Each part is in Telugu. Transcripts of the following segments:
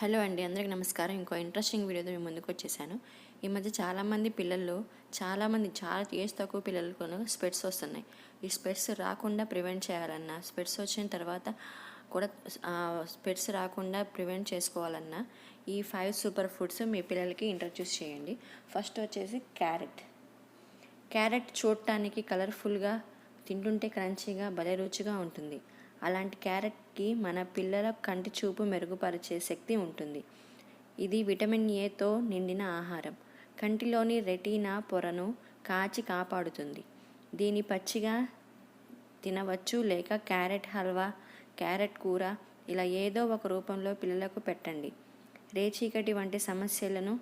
హలో అండి, అందరికీ నమస్కారం. ఇంకో ఇంట్రెస్టింగ్ వీడియోతో మేము ముందుకు వచ్చేసాను. ఈ మధ్య చాలామంది పిల్లల్లో చాలా ఏజ్ తక్కువ పిల్లలకు స్పెట్స్ వస్తున్నాయి. ఈ స్పెట్స్ రాకుండా ప్రివెంట్ చేయాలన్నా, స్పెట్స్ వచ్చిన తర్వాత కూడా స్పెట్స్ రాకుండా ప్రివెంట్ చేసుకోవాలన్నా ఈ 5 సూపర్ ఫుడ్స్ మీ పిల్లలకి ఇంట్రడ్యూస్ చేయండి. ఫస్ట్ వచ్చేసి క్యారెట్ చూడటానికి కలర్ఫుల్గా, తింటుంటే క్రంచీగా, భలే రుచిగా ఉంటుంది. అలాంటి క్యారెట్కి మన పిల్లల కంటి చూపు మెరుగుపరిచే శక్తి ఉంటుంది. ఇది విటమిన్ ఏతో నిండిన ఆహారం. కంటిలోని రెటీనా పొరను కాచి కాపాడుతుంది. దీని పచ్చిగా తినవచ్చు, లేక క్యారెట్ హల్వా, క్యారెట్ కూర ఇలా ఏదో ఒక రూపంలో పిల్లలకు పెట్టండి. రేచీకటి వంటి సమస్యలను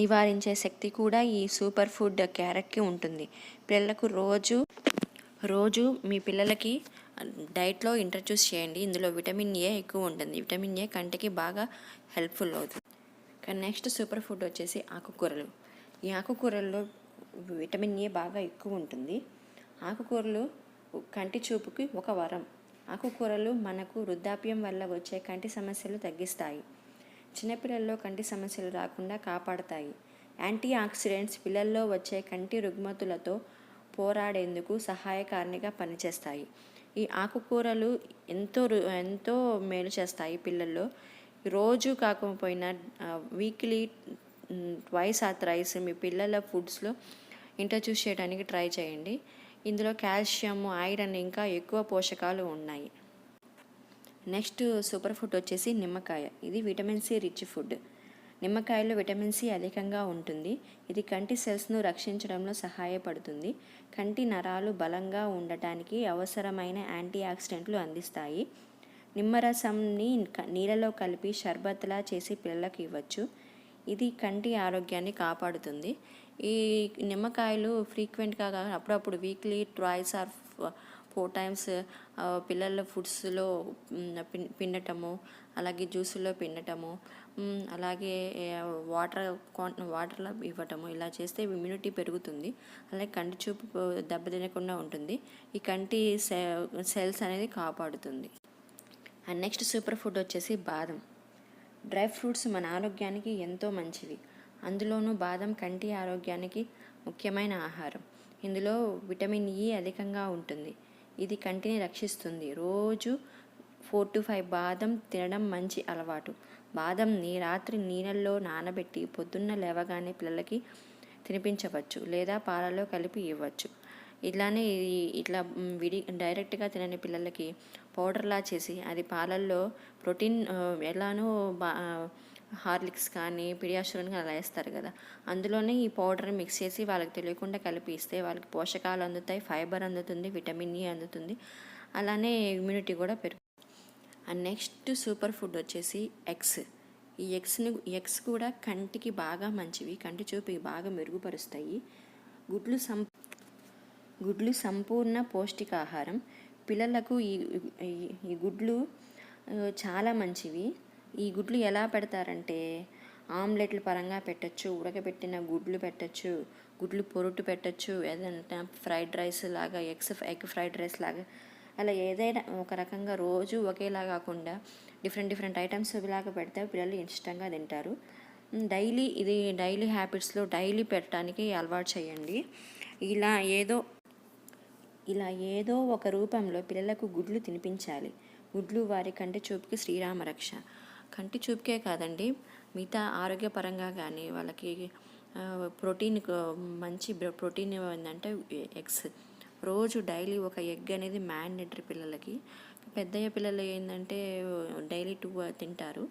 నివారించే శక్తి కూడా ఈ సూపర్ ఫుడ్ క్యారెట్కి ఉంటుంది. పిల్లలకు రోజు మీ పిల్లలకి డైట్లో ఇంట్రడ్యూస్ చేయండి. ఇందులో విటమిన్ ఏ ఎక్కువ ఉంటుంది. విటమిన్ ఏ కంటికి బాగా హెల్ప్ఫుల్ అవుతుంది. కానీ నెక్స్ట్ సూపర్ ఫుడ్ వచ్చేసి ఆకుకూరలు. ఈ ఆకుకూరల్లో విటమిన్ ఏ బాగా ఎక్కువ ఉంటుంది. ఆకుకూరలు కంటి చూపుకి ఒక వరం. ఆకుకూరలు మనకు వృద్ధాప్యం వల్ల వచ్చే కంటి సమస్యలు తగ్గిస్తాయి. చిన్నపిల్లల్లో కంటి సమస్యలు రాకుండా కాపాడతాయి. యాంటీ ఆక్సిడెంట్స్ పిల్లల్లో వచ్చే కంటి రుగ్మతులతో పోరాడేందుకు సహాయకారిగా పనిచేస్తాయి. ఈ ఆకుకూరలు ఎంతో మేలు చేస్తాయి పిల్లల్లో. రోజు కాకపోయినా వీక్లీ ట్వైస్ ఆర్ థ్రైస్ మీ పిల్లల ఫుడ్స్లో ఇంట్రడ్యూస్ చేయడానికి ట్రై చేయండి. ఇందులో కాల్షియం, ఐరన్ ఇంకా ఎక్కువ పోషకాలు ఉన్నాయి. నెక్స్ట్ సూపర్ ఫుడ్ వచ్చేసి నిమ్మకాయ. ఇది విటమిన్ సి రిచ్ ఫుడ్. నిమ్మకాయలో విటమిన్ సి అధికంగా ఉంటుంది. ఇది కంటి సెల్స్ను రక్షించడంలో సహాయపడుతుంది. కంటి నరాలు బలంగా ఉండటానికి అవసరమైన యాంటీ ఆక్సిడెంట్లు అందిస్తాయి. నిమ్మరసంని నీళ్ళలో కలిపి షర్బత్లా చేసి పిల్లలకు ఇవ్వచ్చు. ఇది కంటి ఆరోగ్యాన్ని కాపాడుతుంది. ఈ నిమ్మకాయలు ఫ్రీక్వెంట్గా అప్పుడప్పుడు వీక్లీ ట్వైస్ ఆర్ 4 times పిల్లల ఫుడ్స్లో పిండటము, అలాగే జ్యూసుల్లో పిండటము, అలాగే వాటర్లో ఇవ్వటము, ఇలా చేస్తే ఇమ్యూనిటీ పెరుగుతుంది. అలాగే కంటి చూపు దెబ్బతినకుండా ఉంటుంది. ఈ కంటి సెల్స్ అనేది కాపాడుతుంది. అండ్ నెక్స్ట్ సూపర్ ఫుడ్ వచ్చేసి బాదం. డ్రై ఫ్రూట్స్ మన ఆరోగ్యానికి ఎంతో మంచివి. అందులోనూ బాదం కంటి ఆరోగ్యానికి ముఖ్యమైన ఆహారం. ఇందులో విటమిన్ ఇ అధికంగా ఉంటుంది. ఇది కంటిని రక్షిస్తుంది. రోజు 4 to 5 బాదం తినడం మంచి అలవాటు. బాదంని రాత్రి నీళ్ళల్లో నానబెట్టి పొద్దున్న లేవగానే పిల్లలకి తినిపించవచ్చు, లేదా పాలలో కలిపి ఇవ్వచ్చు. ఇట్లానే ఇట్లా డైరెక్ట్గా తినని పిల్లలకి పౌడర్లా చేసి అది పాలల్లో ప్రోటీన్ ఎలానో హార్లిక్స్ కానీ పిడియాష్యూరిన్ కానీ అలా వేస్తారు కదా, అందులోనే ఈ పౌడర్ మిక్స్ చేసి వాళ్ళకి తెలియకుండా కలిపి ఇస్తే వాళ్ళకి పోషకాలు అందుతాయి, ఫైబర్ అందుతుంది, విటమిన్ ఈ అందుతుంది, అలానే ఇమ్యూనిటీ కూడా పెరుగుతుంది. అండ్ నెక్స్ట్ సూపర్ ఫుడ్ వచ్చేసి ఎగ్స్. ఈ ఎగ్స్ కూడా కంటికి బాగా మంచివి, కంటి చూపుకి బాగా మెరుగుపరుస్తాయి. గుడ్లు సంపూర్ణ పౌష్టికాహారం. పిల్లలకు ఈ గుడ్లు చాలా మంచివి. ఈ గుడ్లు ఎలా పెడతారంటే ఆమ్లెట్ల పరంగా పెట్టచ్చు, ఉడకబెట్టిన గుడ్లు పెట్టచ్చు, గుడ్లు పొరుటు పెట్టచ్చు, ఏదంటే ఫ్రైడ్ రైస్ లాగా ఎగ్ ఫ్రైడ్ రైస్ లాగా, అలా ఏదైనా ఒక రకంగా రోజు ఒకేలా కాకుండా డిఫరెంట్ ఐటమ్స్ లాగా పెడితే పిల్లలు ఇష్టంగా తింటారు. డైలీ హ్యాబిట్స్లో డైలీ పెట్టడానికి అలవాటు చేయండి. ఇలా ఏదో ఒక రూపంలో పిల్లలకు గుడ్లు తినిపించాలి. గుడ్లు వారి కంటి చూపుకి శ్రీరామ రక్ష. కంటి చూపుకే కాదండి, మిగతా ఆరోగ్యపరంగా కానీ వాళ్ళకి మంచి ప్రోటీన్ ఏంటంటే ఎగ్స్. రోజు డైలీ ఒక ఎగ్ అనేది మ్యాండేటరీ పిల్లలకి. పెద్దయ్య పిల్లలు ఏంటంటే డైలీ 2 తింటారు.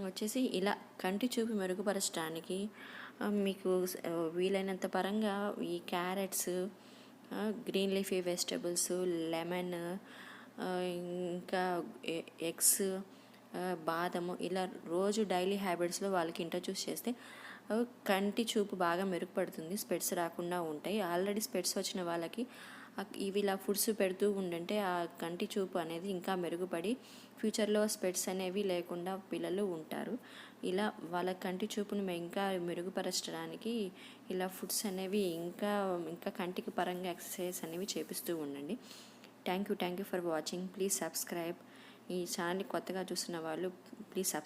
వచ్చేసి ఇలా కంటి చూపు మెరుగుపరచడానికి మీకు వీలైనంత పరంగా ఈ carrots, green leafy vegetables, lemon, ఇంకా ఎగ్స్, బాదము ఇలా రోజు డైలీ హ్యాబిట్స్లో వాళ్ళకి ఇంట్రడ్యూస్ చేస్తే కంటి చూపు బాగా మెరుగుపడుతుంది, స్పెట్స్ రాకుండా ఉంటాయి. ఆల్రెడీ స్పెట్స్ వచ్చిన వాళ్ళకి ఇవి ఇలా ఫుడ్స్ పెడుతూ ఉండంటే ఆ కంటి చూపు అనేది ఇంకా మెరుగుపడి ఫ్యూచర్లో స్పెట్స్ అనేవి లేకుండా పిల్లలు ఉంటారు. ఇలా వాళ్ళ కంటి చూపును ఇంకా మెరుగుపరచడానికి ఇలా ఫుడ్స్ అనేవి ఇంకా కంటికి పరంగా ఎక్సర్సైజ్ అనేవి చేపిస్తూ ఉండండి. Thank you for watching. Please subscribe. ఈ ఛానల్ని కొత్తగా చూస్తున్న వాళ్ళు ప్లీజ్ సబ్స్క్రైబ్